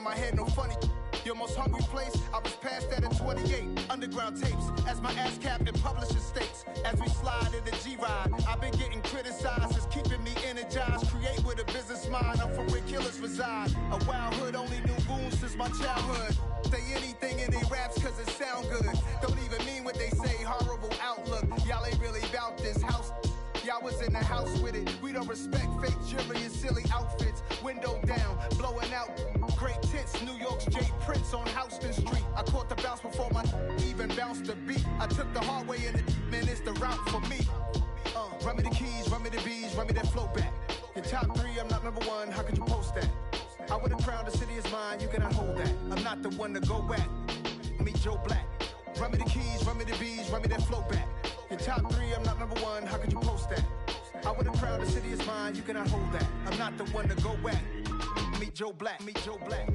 in my head, no funny. Your most hungry place, I was past that at 28. Underground tapes, as my ass cap in publishing states. As we slide in the G-Ride, I've been getting criticized. It's keeping me energized. Create with a business mind, I'm from where killers reside. A wild hood, only knew goons since my childhood. Say anything in they raps cause it sound good. Don't even mean what they say, horrible outlook. Y'all ain't really about this house. Y'all was in the house with it. We don't respect fake jewelry and silly outfits. Window down, blowing out. Great tents, New York's J. Prince on Houston Street. I caught the bounce before my even bounced the beat. I took the hard way in it, man, it's the route for me. Run me the keys, run me the bees, run me that flow back. Your top three, I'm not number one, how could you post that? I would've crowned the city is mine, you cannot hold that. I'm not the one to go back. Meet Joe Black. Run me the keys, run me the bees, run me that flow back. Your top three, I'm not number one, how could you post that? I would've crowned the city is mine, you cannot hold that. I'm not the one to go back. Meet Joe Black, meet Joe Black.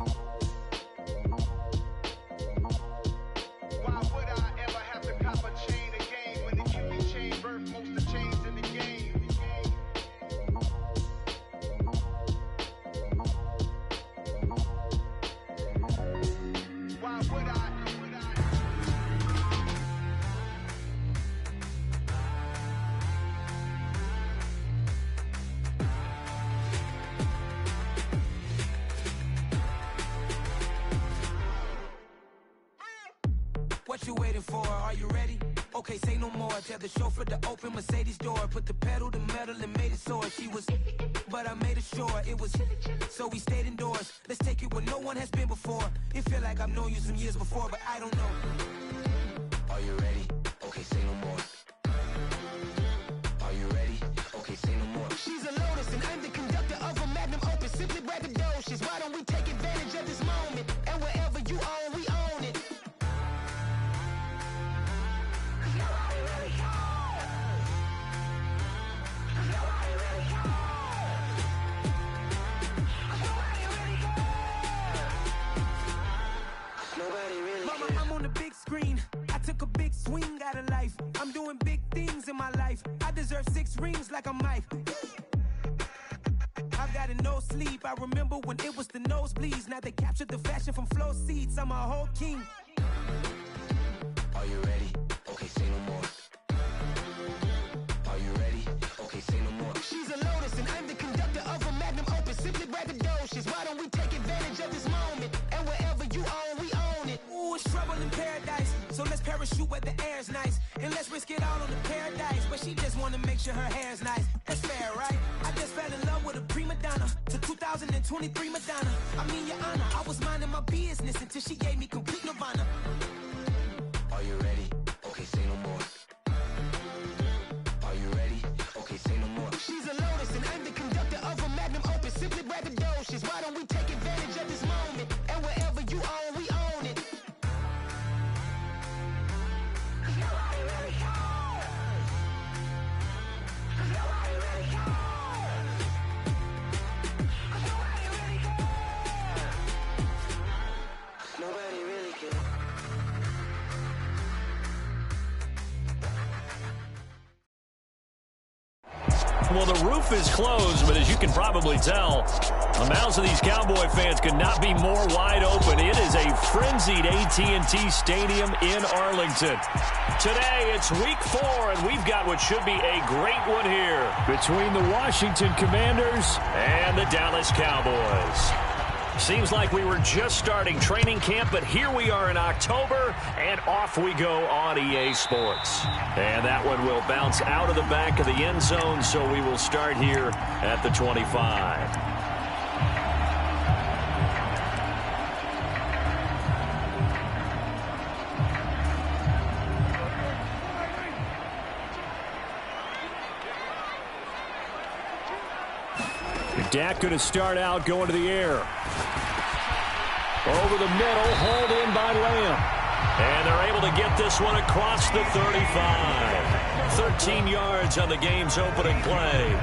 Why would I ever have to cop a chain again when the QB chain birthed most of the chains in the game? Why would I? What you waiting for? Are you ready? Okay, say no more. Tell the chauffeur to open Mercedes door. Put the pedal to metal and made it soar. She was, but I made it sure it was. So we stayed indoors. Let's take it where no one has been before. It feel like I've known you some years before, but I don't know. Are you ready? Okay, say no more. Are you ready? Okay, say no more. She's a Lotus and I'm the conductor of a Magnum Opus. Simply braggadocious. Why don't we take advantage of this moment? And wherever you own, we own it. I'm on the big screen. I took a big swing out of life. I'm doing big things in my life. I deserve 6 rings like I'm Mike. I've got no sleep. I remember when it was the nosebleeds. Now they captured the fashion from flow seats. I'm a whole king. Are you ready? Okay, say no more. Are you ready? Okay, say no more. She's a Lotus and I'm the conductor of a Magnum Opus. Simply braggadocious. Why don't we take advantage of this moment? And wherever you own, we own it. Ooh, it's trouble in paradise. So let's parachute where the air's nice. And let's risk it all on the paradise. But she just wanna make sure her hair's nice. That's fair, right? I just fell in love with a prima donna. To 2023 Madonna. I mean, your honor, I was minding my business until she gave me complete nirvana. Are you ready? Okay, say no more. Are you ready? Okay, say no more. She's a Lotus and I'm the conductor of a Magnum Opus. Simply braggadocious. Why don't we take advantage of this moment? And wherever you own, we own it. Nobody really cares. Nobody really cares. Nobody really cares. Nobody really cares. Well, the roof is closed, but as you can probably tell, the mouths of these Cowboy fans could not be more wide open. It is a frenzied AT&T Stadium in Arlington. Today, it's week 4, and we've got what should be a great one here between the Washington Commanders and the Dallas Cowboys. Seems like we were just starting training camp, but here we are in October, and off we go on EA Sports. And that one will bounce out of the back of the end zone, so we will start here at the 25. Dak going to start out going to the air. Over the middle, hauled in by Lamb. And they're able to get this one across the 35. 13 yards on the game's opening play.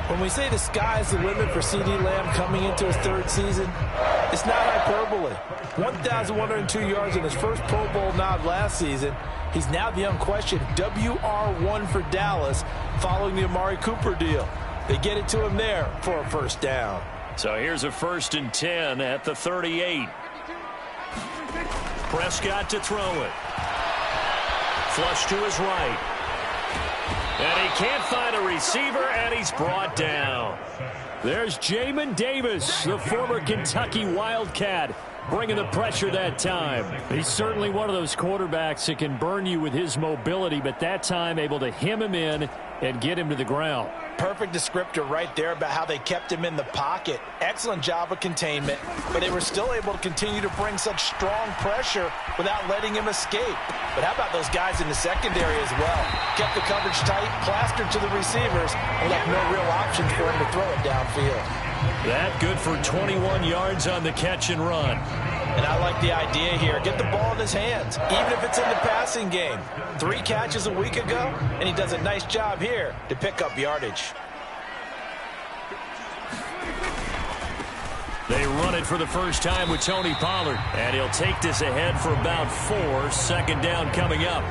When we say the sky's the limit for C.D. Lamb coming into his 3rd season, it's not hyperbole. 1,102 yards in his first Pro Bowl nod last season. He's now the unquestioned WR1 for Dallas following the Amari Cooper deal. They get it to him there for a first down. So here's a 1st and 10 at the 38. Prescott to throw it. Flush to his right. And he can't find a receiver, and he's brought down. There's Jamin Davis, the former Kentucky Wildcat, bringing the pressure that time. He's certainly one of those quarterbacks that can burn you with his mobility, but that time able to hem him in and get him to the ground. Perfect descriptor right there about how they kept him in the pocket. Excellent job of containment, but they were still able to continue to bring such strong pressure without letting him escape. But how about those guys in the secondary as well? Kept the coverage tight, plastered to the receivers, and left no real options for him to throw it downfield. That good for 21 yards on the catch and run. And I like the idea here. Get the ball in his hands, even if it's in the passing game. 3 catches a week ago, and he does a nice job here to pick up yardage. They run it for the first time with Tony Pollard, and he'll take this ahead for about 4. 2nd down coming up.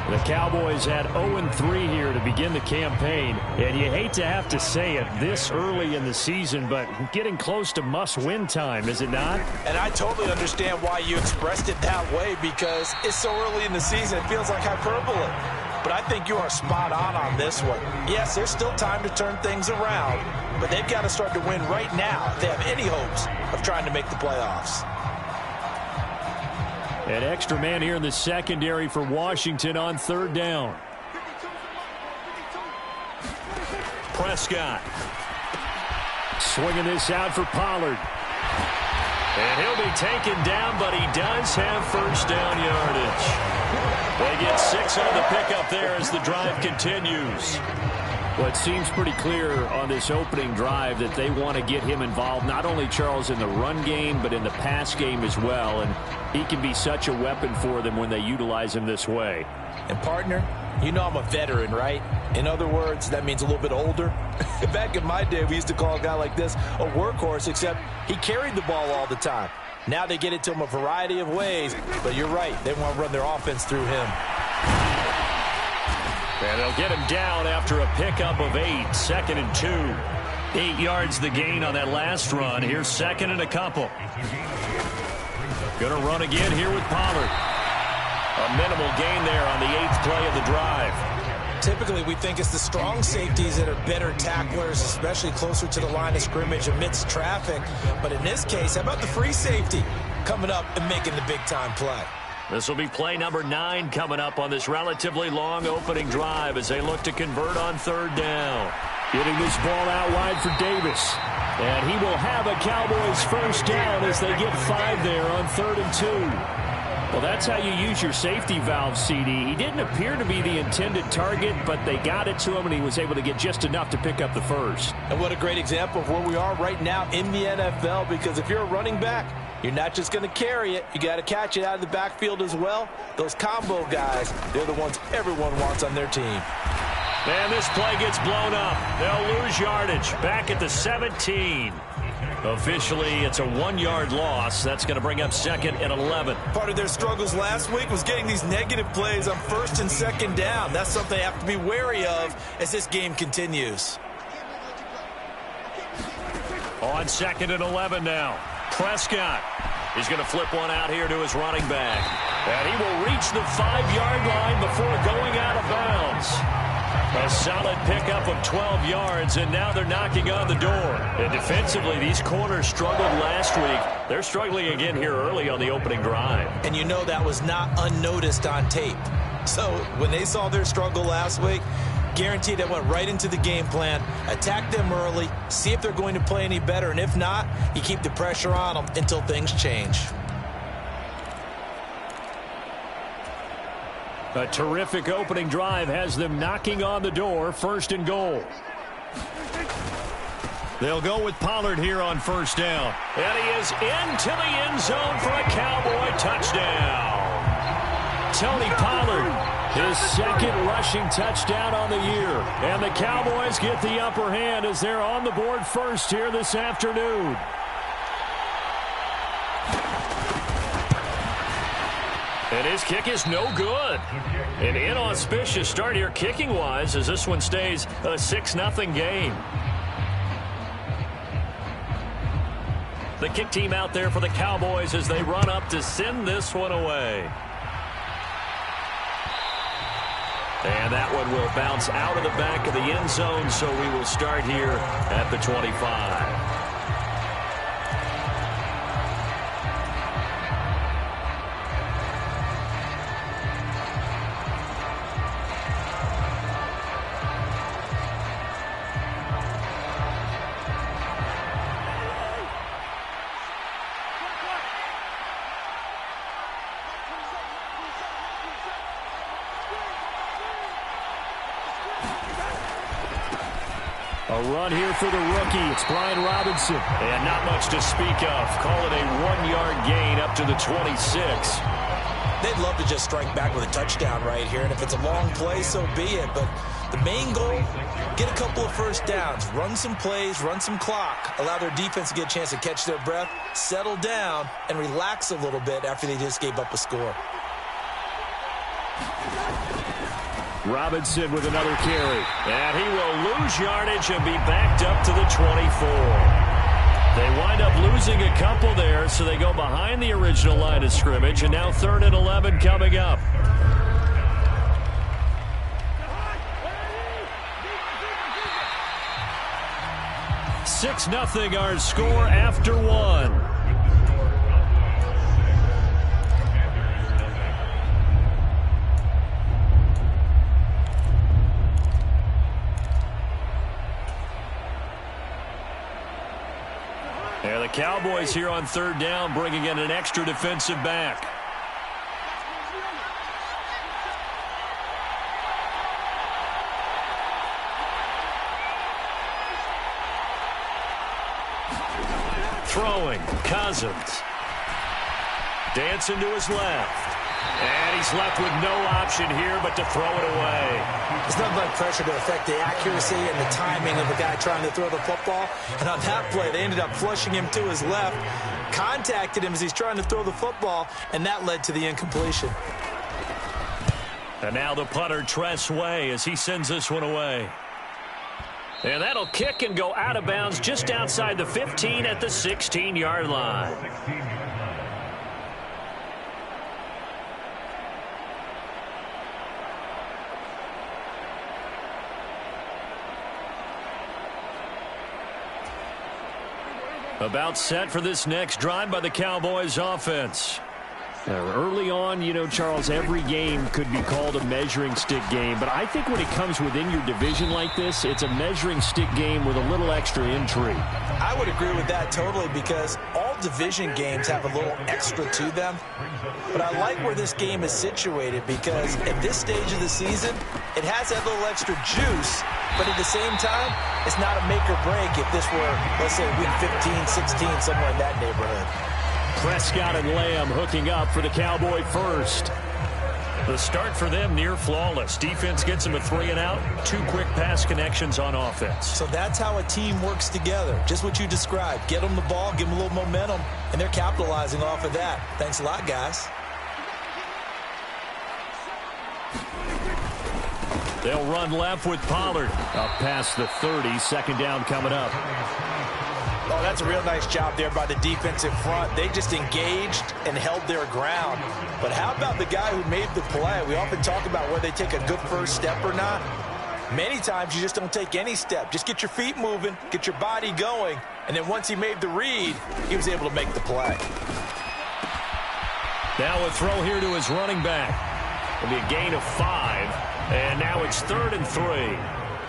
The Cowboys had 0-3 here to begin the campaign, and you hate to have to say it this early in the season, but getting close to must-win time, is it not? And I totally understand why you expressed it that way, because it's so early in the season, it feels like hyperbole. But I think you are spot on this one. Yes, there's still time to turn things around, but they've got to start to win right now if they have any hopes of trying to make the playoffs. An extra man here in the secondary for Washington on 3rd down. Prescott. Swinging this out for Pollard. And he'll be taken down, but he does have 1st down yardage. They get 6 on the pickup there as the drive continues. Well, it seems pretty clear on this opening drive that they want to get him involved, not only, Charles, in the run game, but in the pass game as well. And he can be such a weapon for them when they utilize him this way. And, partner, you know I'm a veteran, right? In other words, that means a little bit older. Back in my day, we used to call a guy like this a workhorse, except he carried the ball all the time. Now they get it to him a variety of ways, but you're right. They want to run their offense through him. And they'll get him down after a pickup of 8, 2nd and 2. 8 yards the gain on that last run. Here's 2nd and a couple. Going to run again here with Pollard. A minimal gain there on the 8th play of the drive. Typically, we think it's the strong safeties that are better tacklers, especially closer to the line of scrimmage amidst traffic. But in this case, how about the free safety coming up and making the big-time play? This will be play number 9 coming up on this relatively long opening drive as they look to convert on 3rd down. Getting this ball out wide for Davis. And he will have a Cowboys 1st down as they get 5 there on 3rd and 2. Well, that's how you use your safety valve, CD. He didn't appear to be the intended target, but they got it to him, and he was able to get just enough to pick up the 1st. And what a great example of where we are right now in the NFL, because if you're a running back, you're not just going to carry it. You got to catch it out of the backfield as well. Those combo guys, they're the ones everyone wants on their team. And this play gets blown up. They'll lose yardage back at the 17. Officially, it's a 1-yard loss. That's going to bring up 2nd and 11. Part of their struggles last week was getting these negative plays on 1st and 2nd down. That's something they have to be wary of as this game continues. On 2nd and 11 now. Prescott. He's going to flip one out here to his running back. And he will reach the 5-yard line before going out of bounds. A solid pickup of 12 yards, and now they're knocking on the door. And defensively, these corners struggled last week. They're struggling again here early on the opening drive. And you know that was not unnoticed on tape. So when they saw their struggle last week, guaranteed they went right into the game plan, attack them early, see if they're going to play any better, and if not, you keep the pressure on them until things change. A terrific opening drive has them knocking on the door, 1st and goal. They'll go with Pollard here on 1st down. And he is into the end zone for a Cowboy touchdown. Tony Pollard, his 2nd rushing touchdown on the year. And the Cowboys get the upper hand as they're on the board first here this afternoon. And his kick is no good. An inauspicious start here kicking-wise as this one stays a 6-0 game. The kick team out there for the Cowboys as they run up to send this one away. And that one will bounce out of the back of the end zone, so we will start here at the 25. A run here for the rookie. It's Brian Robinson. And not much to speak of. Call it a 1-yard gain up to the 26. They'd love to just strike back with a touchdown right here. And if it's a long play, so be it. But the main goal, get a couple of first downs. Run some plays, run some clock. Allow their defense to get a chance to catch their breath, settle down, and relax a little bit after they just gave up a score. Robinson with another carry. And he will lose yardage and be backed up to the 24. They wind up losing a couple there, so they go behind the original line of scrimmage, and now 3rd and 11 coming up. Six 0 our score after one. And the Cowboys here on 3rd down, bringing in an extra defensive back. Throwing, Cousins. Dancing to his left. And he's left with no option here but to throw it away. There's nothing like pressure to affect the accuracy and the timing of the guy trying to throw the football. And on that play, they ended up flushing him to his left, contacted him as he's trying to throw the football, and that led to the incompletion. And now the punter, Tress Way, as he sends this one away. And that'll kick and go out of bounds just outside the 15 at the 16-yard line. About set for this next drive by the Cowboys offense. Early on, you know, Charles, every game could be called a measuring stick game. But I think when it comes within your division like this, it's a measuring stick game with a little extra intrigue. I would agree with that totally, because all division games have a little extra to them. But I like where this game is situated, because at this stage of the season, it has that little extra juice. But at the same time, it's not a make or break if this were, let's say, week 15, 16, somewhere in that neighborhood. Prescott and Lamb hooking up for the Cowboy first. The start for them near flawless. Defense gets them a 3-and-out. 2 quick pass connections on offense. So that's how a team works together. Just what you described. Get them the ball, give them a little momentum, and they're capitalizing off of that. Thanks a lot, guys. They'll run left with Pollard. Up past the 30, 2nd down coming up. Oh, that's a real nice job there by the defensive front. They just engaged and held their ground. But how about the guy who made the play? We often talk about whether they take a good first step or not. Many times you just don't take any step. Just get your feet moving, get your body going, and then once he made the read, he was able to make the play. Now a throw here to his running back. It'll be a gain of 5, and now it's 3rd and 3.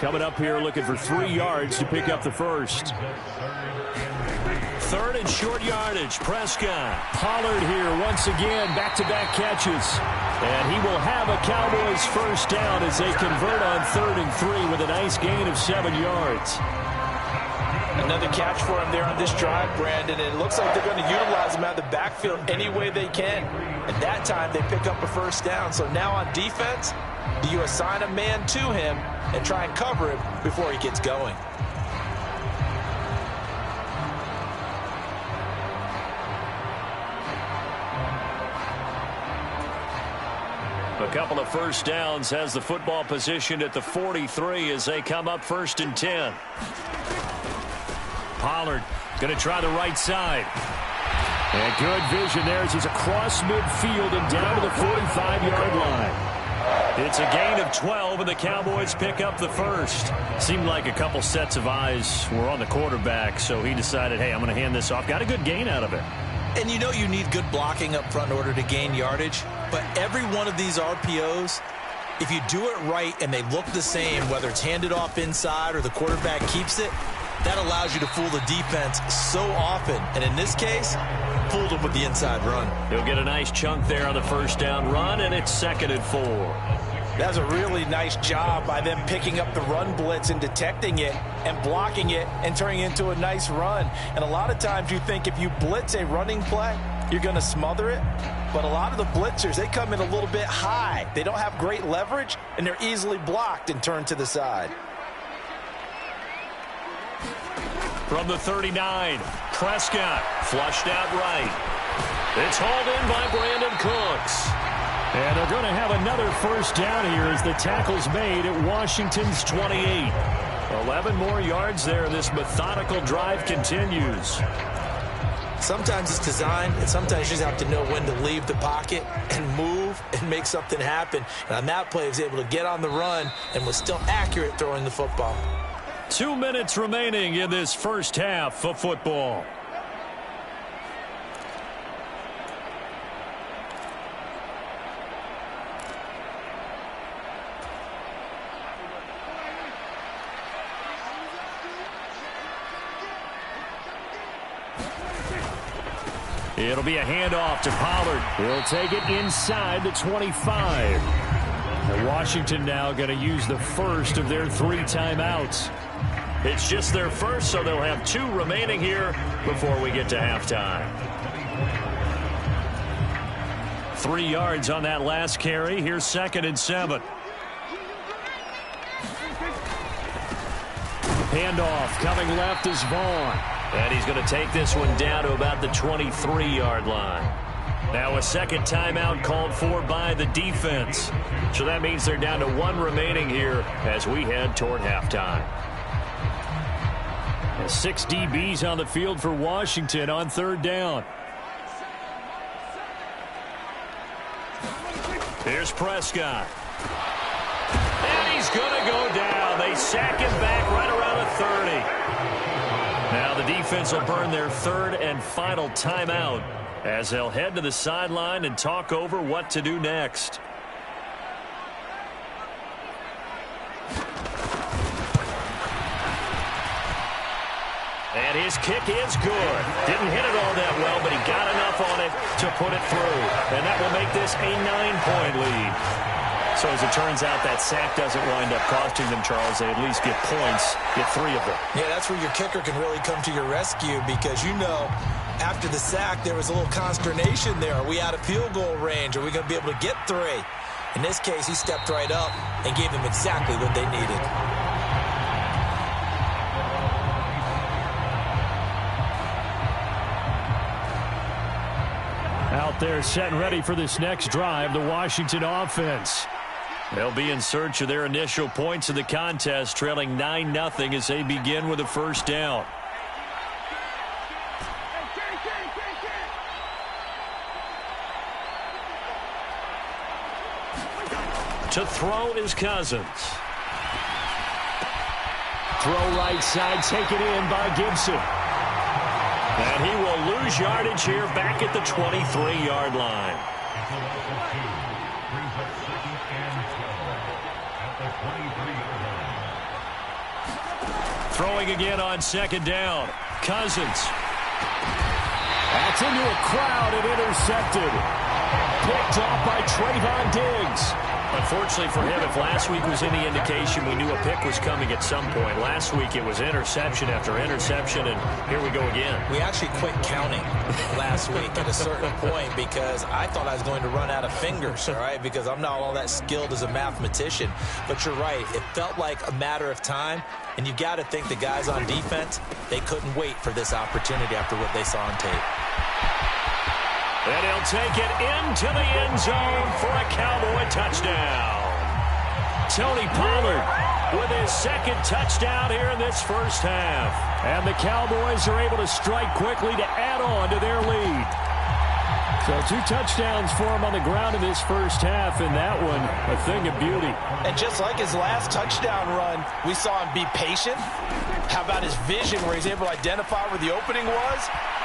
Coming up here looking for 3 yards to pick up the first. 3rd and short yardage. Prescott. Pollard here once again. Back-to-back catches. And he will have a Cowboys first down as they convert on 3rd and 3 with a nice gain of 7 yards. Another catch for him there on this drive, Brandon. And it looks like they're going to utilize him out of the backfield any way they can. And that time they pick up a first down. So now on defense, do you assign a man to him and try and cover him before he gets going? A couple of first downs, has the football positioned at the 43 as they come up 1st and 10. Pollard Going to try the right side. And good vision there as he's across midfield and down to the 45-yard line. It's a gain of 12, and the Cowboys pick up the first. Seemed like a couple sets of eyes were on the quarterback, so he decided, hey, I'm going to hand this off. Got a good gain out of it. And you know you need good blocking up front in order to gain yardage, but every one of these RPOs, if you do it right and they look the same, whether it's handed off inside or the quarterback keeps it, that allows you to fool the defense so often. And in this case, fooled them with the inside run. He'll get a nice chunk there on the first down run, and it's 2nd and 4. That's a really nice job by them picking up the run blitz and detecting it and blocking it and turning it into a nice run. And a lot of times you think if you blitz a running play, you're going to smother it. But a lot of the blitzers, they come in a little bit high. They don't have great leverage, and they're easily blocked and turned to the side. From the 39, Prescott flushed out right. It's hauled in by Brandon Cooks. And they're going to have another first down here as the tackle's made at Washington's 28. 11 more yards there. This methodical drive continues. Sometimes it's designed, and sometimes you just have to know when to leave the pocket and move and make something happen. And on that play, he was able to get on the run and was still accurate throwing the football. 2 minutes remaining in this first half of football. It'll be a handoff to Pollard. He'll take it inside the 25. And Washington now going to use the first of their 3 timeouts. It's just their first, so they'll have 2 remaining here before we get to halftime. 3 yards on that last carry. Here's 2nd and 7. Handoff coming left is Vaughn. And he's going to take this one down to about the 23-yard line. Now a second timeout called for by the defense. So that means they're down to 1 remaining here as we head toward halftime. And 6 DBs on the field for Washington on 3rd down. Here's Prescott. And he's going to go down. They sack him back right around the 30. Now the defense will burn their 3rd and final timeout as they'll head to the sideline and talk over what to do next. And his kick is good. Didn't hit it all that well, but he got enough on it to put it through. And that will make this a 9-point lead. So as it turns out, that sack doesn't wind up costing them, Charles. They at least get points, get 3 of them. Yeah, that's where your kicker can really come to your rescue because, you know, after the sack, there was a little consternation there. Are we out of field goal range? Are we going to be able to get 3? In this case, he stepped right up and gave them exactly what they needed. Out there set and ready for this next drive, the Washington offense. They'll be in search of their initial points of the contest, trailing 9-0 as they begin with a first down. To throw is Cousins. Throw right side, taken in by Gibson. And he will lose yardage here back at the 23-yard line. Throwing again on 2nd down. Cousins. That's into a crowd and intercepted. Picked off by Trayvon Diggs. Unfortunately for him, if last week was any indication, we knew a pick was coming at some point. Last week it was interception after interception, and here we go again. We actually quit counting last week at a certain point because I thought I was going to run out of fingers, all right, because I'm not all that skilled as a mathematician. But you're right. It felt like a matter of time, and you got to think the guys on defense, they couldn't wait for this opportunity after what they saw on tape. And he'll take it into the end zone for a Cowboy touchdown. Tony Pollard with his second touchdown here in this first half. And the Cowboys are able to strike quickly to add on to their lead. So 2 touchdowns for him on the ground in this first half, and that one a thing of beauty. And just like his last touchdown run, we saw him be patient. How about his vision where he's able to identify where the opening was?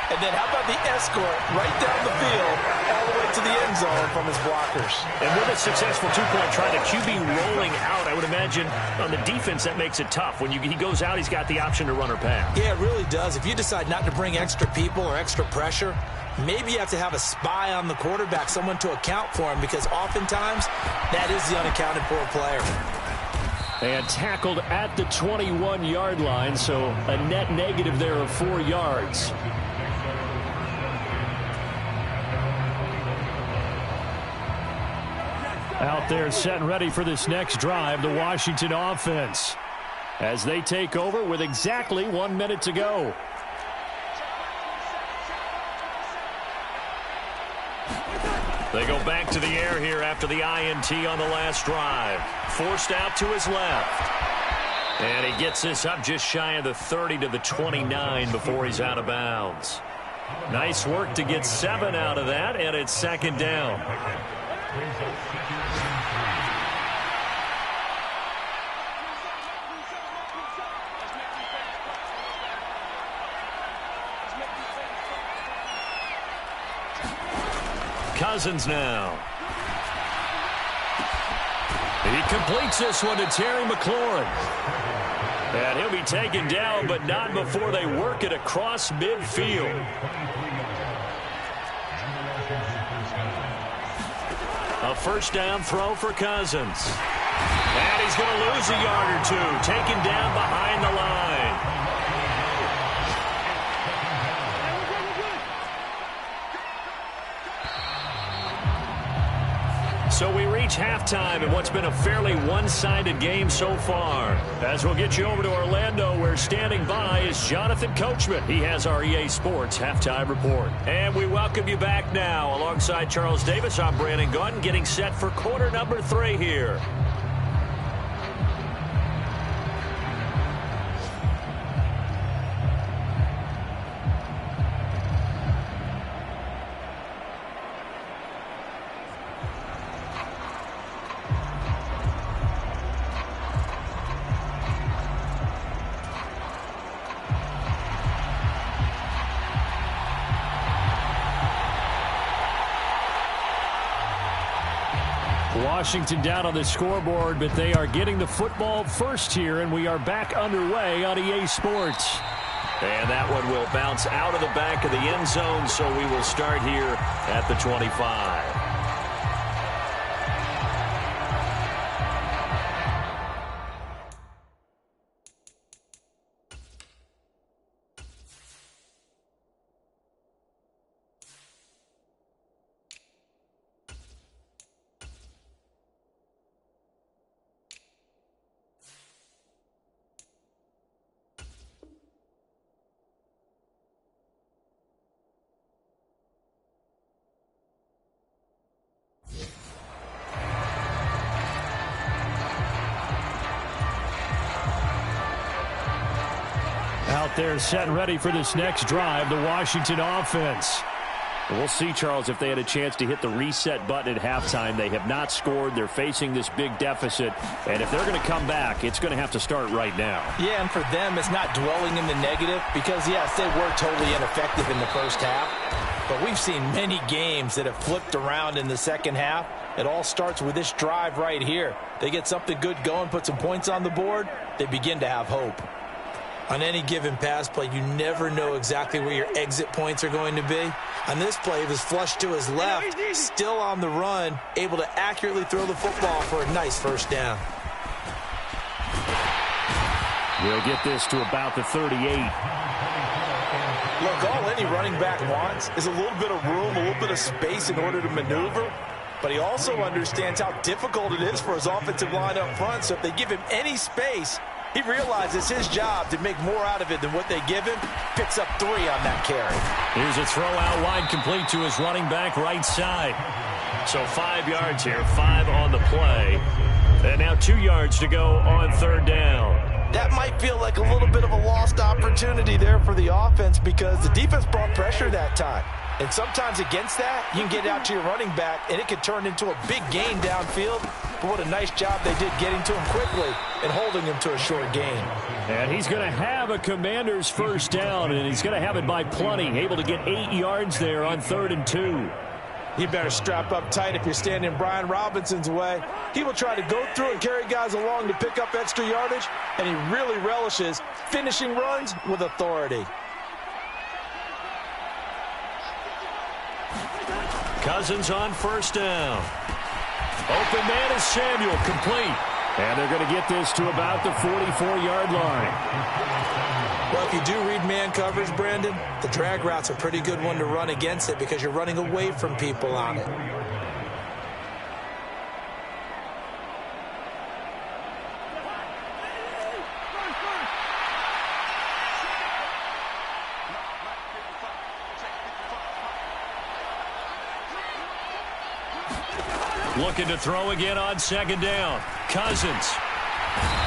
And then how about the escort right down the field all the way to the end zone from his blockers? And with a successful 2-point try, the QB rolling out, I would imagine on the defense that makes it tough. When he goes out, he's got the option to run or pass. Yeah, it really does. If you decide not to bring extra people or extra pressure, maybe you have to have a spy on the quarterback, someone to account for him, because oftentimes that is the unaccounted for player. And tackled at the 21-yard line, so a net negative there of 4 yards. Out there set and ready for this next drive, the Washington offense, as they take over with exactly 1 minute to go. They go back to the air here after the INT on the last drive. Forced out to his left. And he gets this up just shy of the 30 to the 29 before he's out of bounds. Nice work to get 7 out of that, and it's second down. Cousins now. He completes this one to Terry McLaurin. And he'll be taken down, but not before they work it across midfield. A first down throw for Cousins. And he's going to lose a yard or 2, taken down behind the line. So we reach halftime in what's been a fairly one-sided game so far. As we'll get you over to Orlando, where standing by is Jonathan Coachman. He has our EA Sports halftime report. And we welcome you back now. Alongside Charles Davis, I'm Brandon Gaudin, getting set for quarter number 3 here. Washington down on the scoreboard, but they are getting the football first here, and we are back underway on EA Sports. And that one will bounce out of the back of the end zone, so we will start here at the 25. Out there set and ready for this next drive, the Washington offense. We'll see, Charles, if they had a chance to hit the reset button at halftime. They have not scored. They're facing this big deficit. And if they're going to come back, it's going to have to start right now. Yeah, and for them, it's not dwelling in the negative because, yes, they were totally ineffective in the first half. But we've seen many games that have flipped around in the second half. It all starts with this drive right here. They get something good going, put some points on the board, they begin to have hope. On any given pass play, you never know exactly where your exit points are going to be. On this play, it was flushed to his left, still on the run, able to accurately throw the football for a nice first down. We'll get this to about the 38. Look, all any running back wants is a little bit of room, a little bit of space in order to maneuver. But he also understands how difficult it is for his offensive line up front. So if they give him any space, he realizes his job to make more out of it than what they give him. Picks up 3 on that carry. Here's a throw out wide, complete to his running back right side. So 5 yards here, 5 on the play. And now 2 yards to go on 3rd down. That might feel like a little bit of a lost opportunity there for the offense because the defense brought pressure that time. And sometimes against that, you can get out to your running back, and it can turn into a big gain downfield. But what a nice job they did getting to him quickly and holding him to a short gain. And he's going to have a Commanders 1st down, and he's going to have it by plenty. Able to get 8 yards there on 3rd and 2. You better strap up tight if you're standing Brian Robinson's way. He will try to go through and carry guys along to pick up extra yardage, and he really relishes finishing runs with authority. Cousins on 1st down. Open man is Samuel, complete. And they're going to get this to about the 44-yard line. Well, if you do read man coverage, Brandon, the drag route's a pretty good one to run against it because you're running away from people on it. Looking to throw again on 2nd down. Cousins.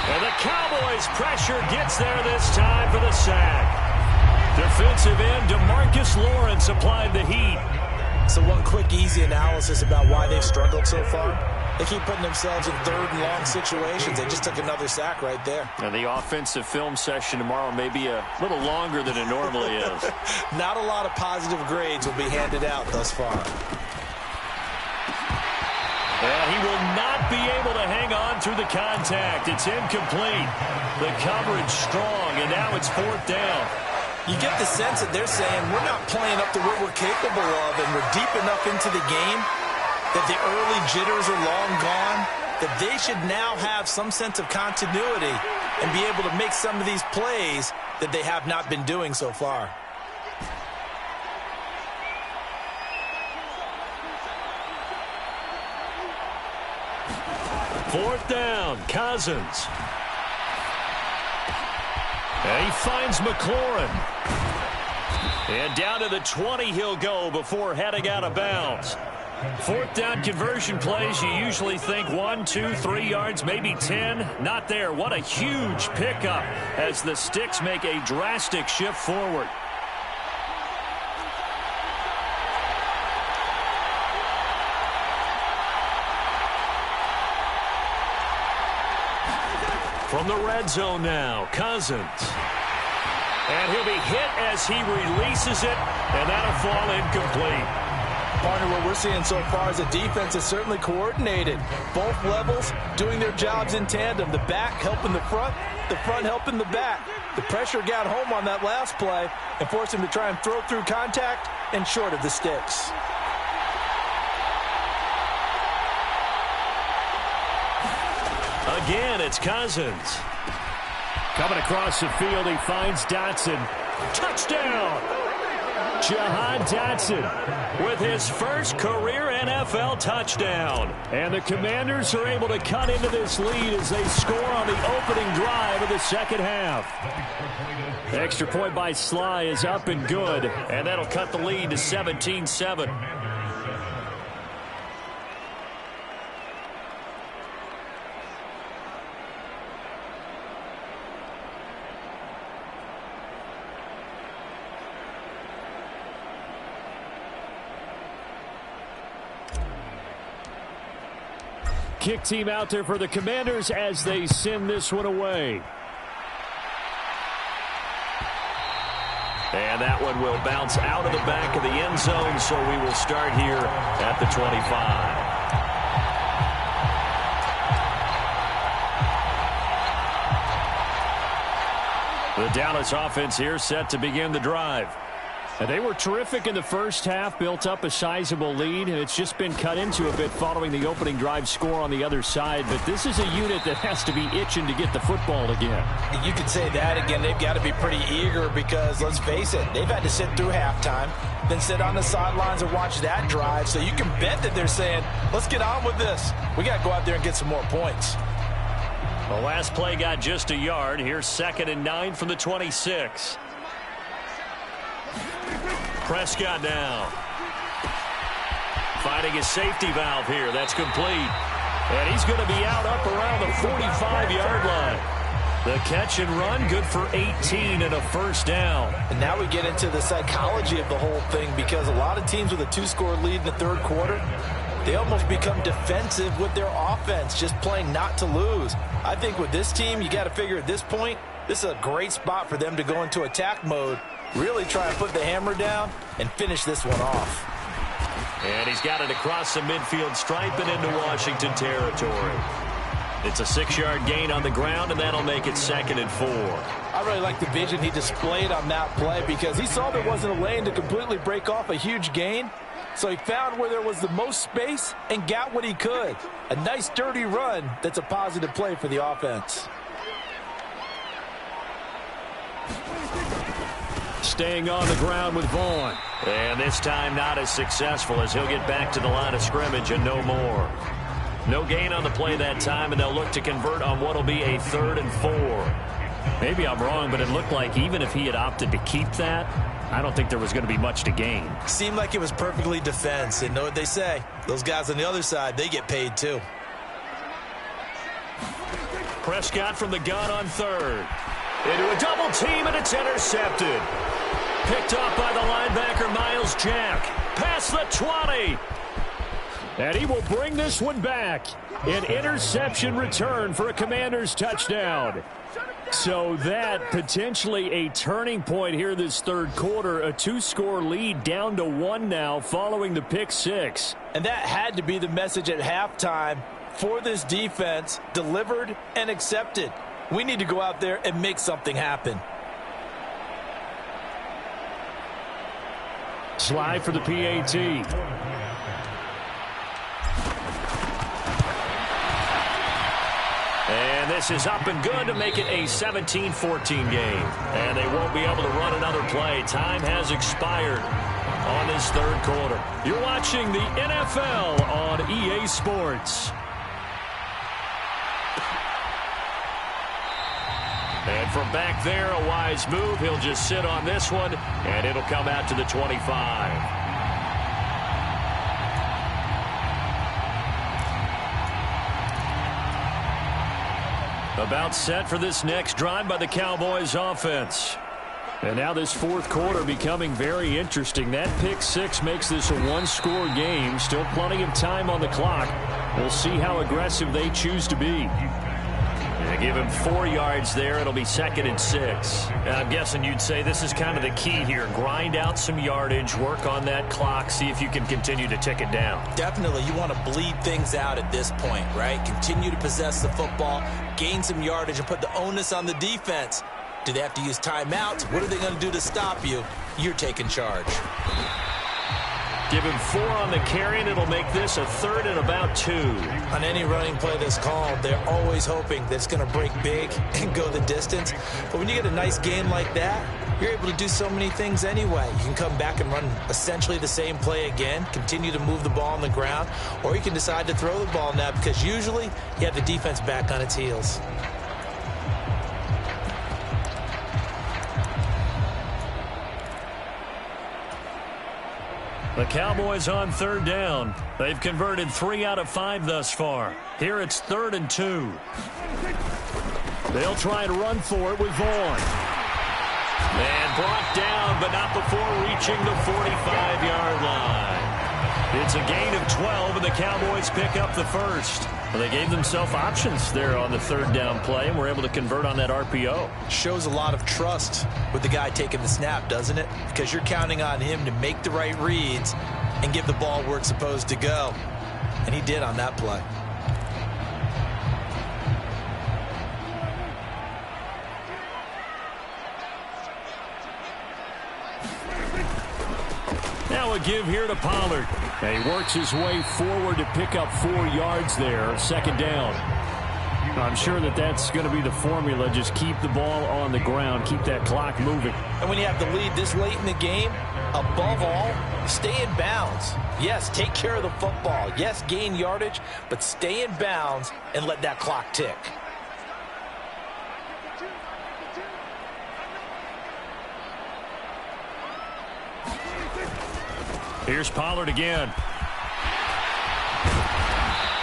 And the Cowboys' pressure gets there this time for the sack. Defensive end DeMarcus Lawrence applied the heat. So one quick, easy analysis about why they've struggled so far. They keep putting themselves in 3rd and long situations. They just took another sack right there. And the offensive film session tomorrow may be a little longer than it normally is. Not a lot of positive grades will be handed out thus far. And he will not be able to hang on through the contact. It's incomplete. The coverage strong, and now it's 4th down. You get the sense that they're saying we're not playing up to what we're capable of, and we're deep enough into the game that the early jitters are long gone, that they should now have some sense of continuity and be able to make some of these plays that they have not been doing so far. Fourth down, Cousins. And he finds McLaurin. And down to the 20 he'll go before heading out of bounds. 4th down conversion plays, you usually think 1, 2, 3 yards, maybe 10. Not there. What a huge pickup as the Sticks make a drastic shift forward. From the red zone now, Cousins. And he'll be hit as he releases it, and that'll fall incomplete. Partner, what we're seeing so far is the defense is certainly coordinated. Both levels doing their jobs in tandem. The back helping the front helping the back. The pressure got home on that last play and forced him to try and throw through contact and short of the sticks. Again, it's Cousins. Coming across the field, he finds Dotson. Touchdown! Jahan Dotson with his first career NFL touchdown. And the Commanders are able to cut into this lead as they score on the opening drive of the second half. The extra point by Sly is up and good, and that'll cut the lead to 17-7. Kick team out there for the Commanders as they send this one away. And that one will bounce out of the back of the end zone, so we will start here at the 25. The Dallas offense here set to begin the drive. And they were terrific in the first half, built up a sizable lead, and it's just been cut into a bit following the opening drive score on the other side. But this is a unit that has to be itching to get the football again. You could say that again. They've got to be pretty eager because, let's face it, they've had to sit through halftime, then sit on the sidelines and watch that drive. So you can bet that they're saying, let's get on with this. We got to go out there and get some more points. The last play got just a yard. Here's 2nd and 9 from the 26. Prescott now. Finding a safety valve here. That's complete. And he's going to be out up around the 45-yard line. The catch and run, good for 18 and a first down. And now we get into the psychology of the whole thing, because a lot of teams with a 2-score lead in the third quarter, they almost become defensive with their offense, just playing not to lose. I think with this team, you got to figure at this point, this is a great spot for them to go into attack mode, really try and put the hammer down and finish this one off. And he's got it across the midfield stripe and into Washington territory. It's a 6-yard gain on the ground, and that'll make it 2nd and 4. I really like the vision he displayed on that play, because he saw there wasn't a lane to completely break off a huge gain. So he found where there was the most space and got what he could. A nice, dirty run that's a positive play for the offense. Staying on the ground with Vaughn. And this time not as successful, as he'll get back to the line of scrimmage and no more. No gain on the play that time, and they'll look to convert on what will be a 3rd and 4. Maybe I'm wrong, but it looked like even if he had opted to keep that, I don't think there was going to be much to gain. Seemed like it was perfectly defense, and know what they say. Those guys on the other side, they get paid too. Prescott from the gun on 3rd. Into a double team, and it's intercepted. Picked off by the linebacker, Miles Jack. Past the 20. And he will bring this one back. An interception return for a Commanders touchdown. So that potentially a turning point here this third quarter. A 2-score lead down to 1 now following the pick 6. And that had to be the message at halftime for this defense. Delivered and accepted. We need to go out there and make something happen. Slide for the PAT. And this is up and good to make it a 17-14 game. And they won't be able to run another play. Time has expired on this third quarter. You're watching the NFL on EA Sports. And from back there, a wise move. He'll just sit on this one, and it'll come out to the 25. About set for this next drive by the Cowboys offense. And now this fourth quarter becoming very interesting. That pick 6 makes this a 1-score game. Still plenty of time on the clock. We'll see how aggressive they choose to be. They give him 4 yards there. It'll be 2nd and 6. I'm guessing you'd say this is kind of the key here. Grind out some yardage, work on that clock, see if you can continue to tick it down. Definitely. You want to bleed things out at this point, right? Continue to possess the football, gain some yardage, and put the onus on the defense. Do they have to use timeouts? What are they going to do to stop you? You're taking charge. Give him 4 on the carry, and it'll make this a 3rd and about 2. On any running play that's called, they're always hoping that it's going to break big and go the distance. But when you get a nice game like that, you're able to do so many things anyway. You can come back and run essentially the same play again, continue to move the ball on the ground, or you can decide to throw the ball now, because usually you have the defense back on its heels. The Cowboys on 3rd down. They've converted 3 out of 5 thus far. Here it's 3rd and 2. They'll try to run for it with Vaughn. And brought down, but not before reaching the 45-yard line. It's a gain of 12, and the Cowboys pick up the first. Well, they gave themselves options there on the 3rd down play, and were able to convert on that RPO. Shows a lot of trust with the guy taking the snap, doesn't it? Because you're counting on him to make the right reads and give the ball where it's supposed to go. And he did on that play. Now a give here to Pollard. And he works his way forward to pick up 4 yards there. 2nd down. I'm sure that's going to be the formula. Just keep the ball on the ground. Keep that clock moving. And when you have the lead this late in the game, above all, stay in bounds. Yes, take care of the football. Yes, gain yardage, but stay in bounds and let that clock tick. Here's Pollard again.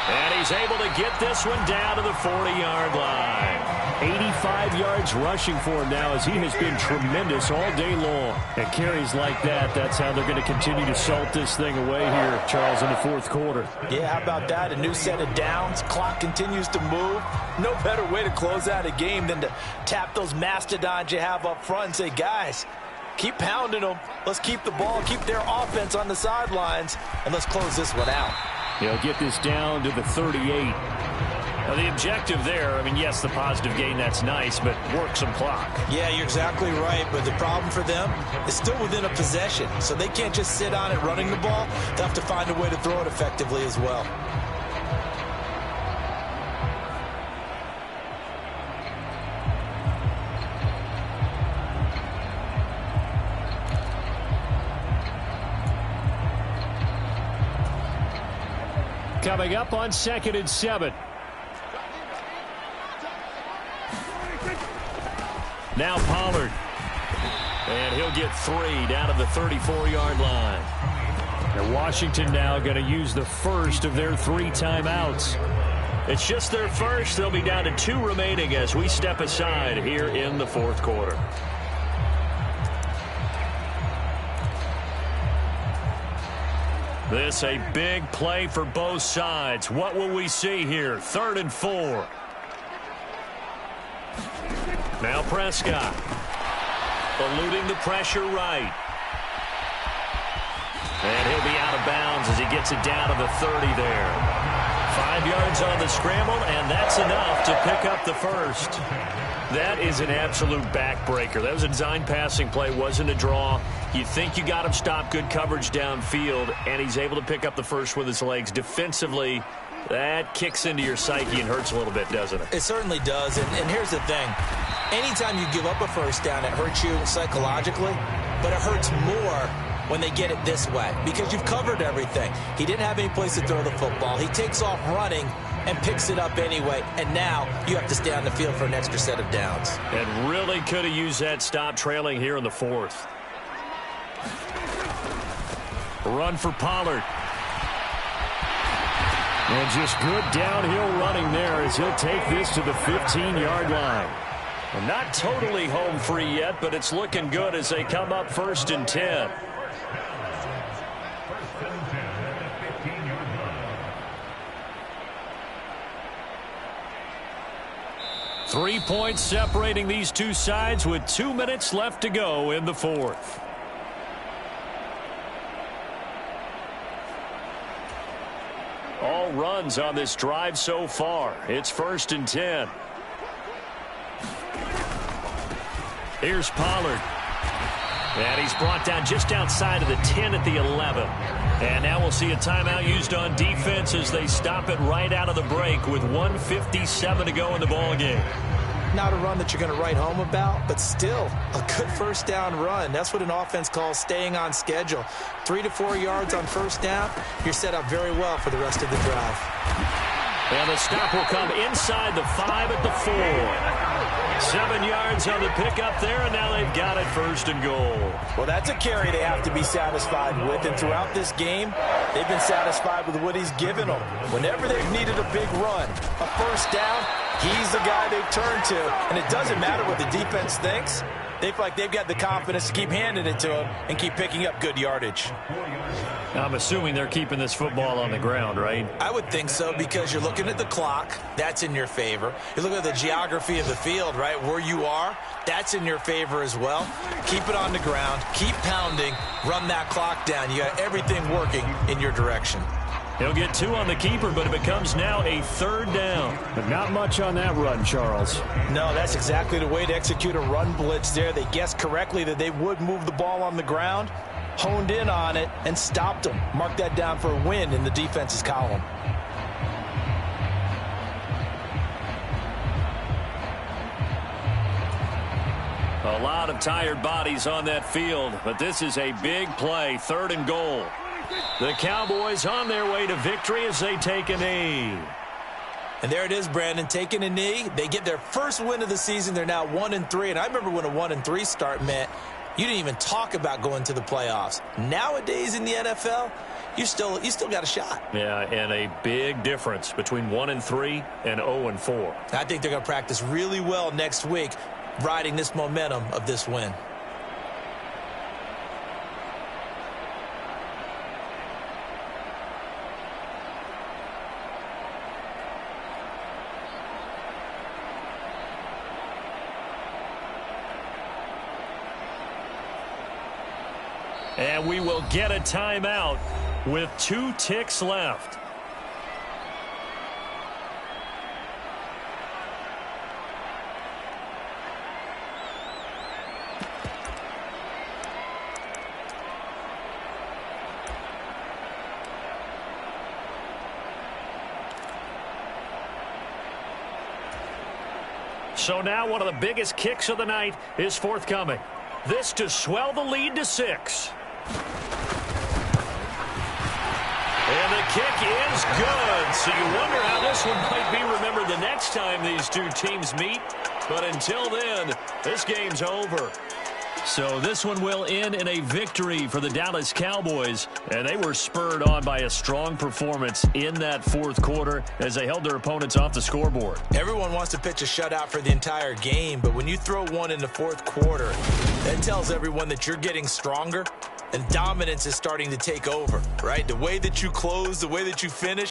And he's able to get this one down to the 40-yard line. 85 yards rushing for him now as he has been tremendous all day long. And carries like that, that's how they're going to continue to salt this thing away here, Charles, in the fourth quarter. Yeah, how about that? A new set of downs. Clock continues to move. No better way to close out a game than to tap those mastodons you have up front and say, guys, keep pounding them. Let's keep the ball, keep their offense on the sidelines, and let's close this one out. He'll get this down to the 38. Now, the objective there, I mean, yes, the positive gain, that's nice, but work some clock. Yeah, you're exactly right, but the problem for them is still within a possession, so they can't just sit on it running the ball. They'll have to find a way to throw it effectively as well. Coming up on 2nd and 7. Now Pollard. And he'll get 3 down to the 34-yard line. And Washington now going to use the first of their 3 timeouts. It's just their first. They'll be down to 2 remaining as we step aside here in the fourth quarter. This a big play for both sides. What will we see here? 3rd and 4. Now Prescott. Eluding the pressure right. And he'll be out of bounds as he gets it down to the 30 there. 5 yards on the scramble, and that's enough to pick up the first. That is an absolute backbreaker. That was a design passing play, wasn't a draw. You think you got him stopped, good coverage downfield, and he's able to pick up the first with his legs. Defensively, that kicks into your psyche and hurts a little bit, doesn't it? It certainly does, and here's the thing. Anytime you give up a first down, it hurts you psychologically, but it hurts more when they get it this way because you've covered everything. He didn't have any place to throw the football. He takes off running and picks it up anyway, and now you have to stay on the field for an extra set of downs. And really could have used that stop trailing here in the fourth. Run for Pollard. And just good downhill running there as he'll take this to the 15-yard line. Well, not totally home free yet, but it's looking good as they come up 1st and 10. Three points separating these two sides with 2 minutes left to go in the fourth. All runs on this drive so far. It's 1st and 10. Here's Pollard. And he's brought down just outside of the 10 at the 11. And now we'll see a timeout used on defense as they stop it right out of the break with 1:57 to go in the ballgame. Not a run that you're going to write home about, but still a good first down run. That's what an offense calls staying on schedule. 3 to 4 yards on first down. You're set up very well for the rest of the drive. And the stop will come inside the 5 at the 4. 7 yards on the pickup there, and now they've got it 1st and goal. Well, that's a carry they have to be satisfied with, and throughout this game, they've been satisfied with what he's given them. Whenever they've needed a big run, a first down, he's the guy they've turned to, and it doesn't matter what the defense thinks. They feel like they've got the confidence to keep handing it to him and keep picking up good yardage. I'm assuming they're keeping this football on the ground, right? I would think so because you're looking at the clock. That's in your favor. You're looking at the geography of the field, right? Where you are, that's in your favor as well. Keep it on the ground. Keep pounding. Run that clock down. You got everything working in your direction. He'll get 2 on the keeper, but it becomes now a 3rd down. But not much on that run, Charles. No, that's exactly the way to execute a run blitz there. They guessed correctly that they would move the ball on the ground, honed in on it, and stopped them. Mark that down for a win in the defense's column. A lot of tired bodies on that field, but this is a big play, 3rd and goal. The Cowboys on their way to victory as they take a knee. And there it is, Brandon, taking a knee. They get their first win of the season. They're now 1-3. And I remember when a 1-3 start meant you didn't even talk about going to the playoffs. Nowadays in the NFL, you still got a shot. Yeah, and a big difference between 1-3 and 0-4. I think they're going to practice really well next week, riding this momentum of this win. And we will get a timeout with 2 ticks left. So now one of the biggest kicks of the night is forthcoming. This to swell the lead to 6. And the kick is good. So you wonder how this one might be remembered the next time these two teams meet. But until then, this game's over. So this one will end in a victory for the Dallas Cowboys. And they were spurred on by a strong performance in that fourth quarter as they held their opponents off the scoreboard. Everyone wants to pitch a shutout for the entire game, but when you throw one in the fourth quarter, that tells everyone that you're getting stronger and dominance is starting to take over, right? The way that you close, the way that you finish.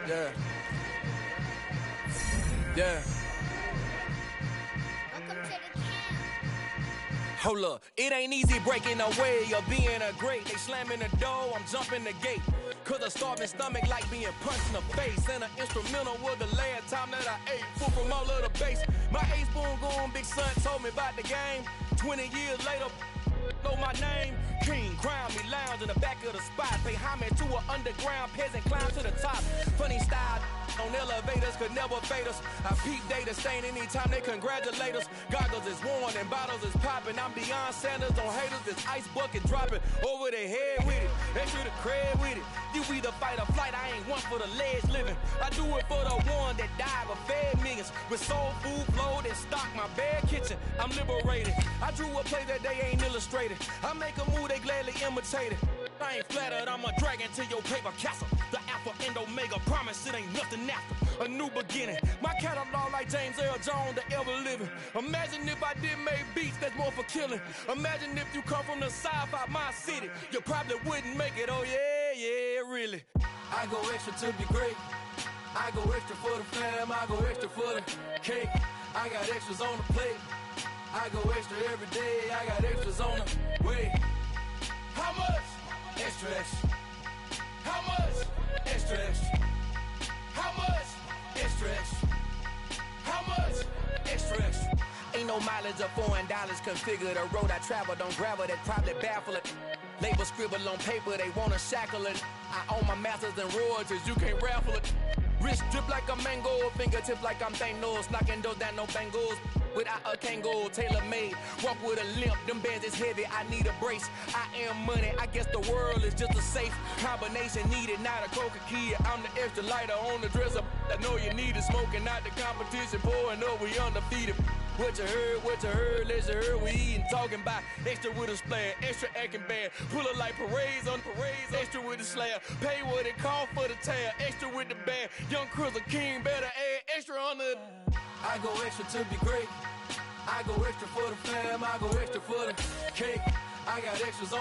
Yeah. Yeah. Hold up, it ain't easy breaking away or being a great. They slamming the door, I'm jumping the gate. Cause a starving stomach like being punched in the face. And an instrumental was the last time that I ate. Food from all of the bass. My ace boom going big son told me about the game. 20 years later, know my name. King, crown me, lounge in the back of the spot. Pay homage to an underground peasant, climb to the top. Funny style on elevators could never fade us. I peep data stain anytime they congratulate us. Goggles is worn and bottles is popping. I'm Deion Sanders on haters, this ice bucket dropping over their head with it. Extra the cred with it. You either fight or flight, I ain't one for the ledge living. I do it for the one that died but fed millions. With soul food flowed and stock my bad kitchen. I'm liberated. I drew a play that they ain't illustrated. I make a move they gladly imitated. I ain't flattered, I'm a dragon to your paper castle. The alpha and omega, promise it ain't nothing after. A new beginning. My catalog like James Earl Jones, the ever living. Imagine if I did make beats that's more for killing. Imagine if you come from the south out my city. You probably wouldn't make it, oh yeah, really. I go extra to be great. I go extra for the fam, I go extra for the cake. I got extras on the plate. I go extra every day, I got extras on the way. How much? Extra, extra. How much? Extra, extra. How much? Extra, extra. How much? Extra, extra. Ain't no mileage of $4 configure the road I travel. Don't gravel that probably baffle it. Label scribble on paper, they wanna shackle it. I own my masters and royalties, you can't raffle it. Wrist drip like a mango, fingertip like I'm Thanos, knocking those down no bangles. without a Kangol, tailor-made. Walk with a limp, them bands is heavy, I need a brace. I am money, I guess the world is just a safe combination needed, not a coca key. I'm the extra lighter on the dresser. I know you need it, smoking out the competition, pouring up, we undefeated. What you heard, let's hear we eatin', talking about extra with a splash, extra acting bad, pull it like parades on parades, extra with the slab, pay what it cost for the tab, extra with the band, young Chris a king, better add extra on the. I go extra to be great, I go extra for the fam, I go extra for the cake, I got extras on.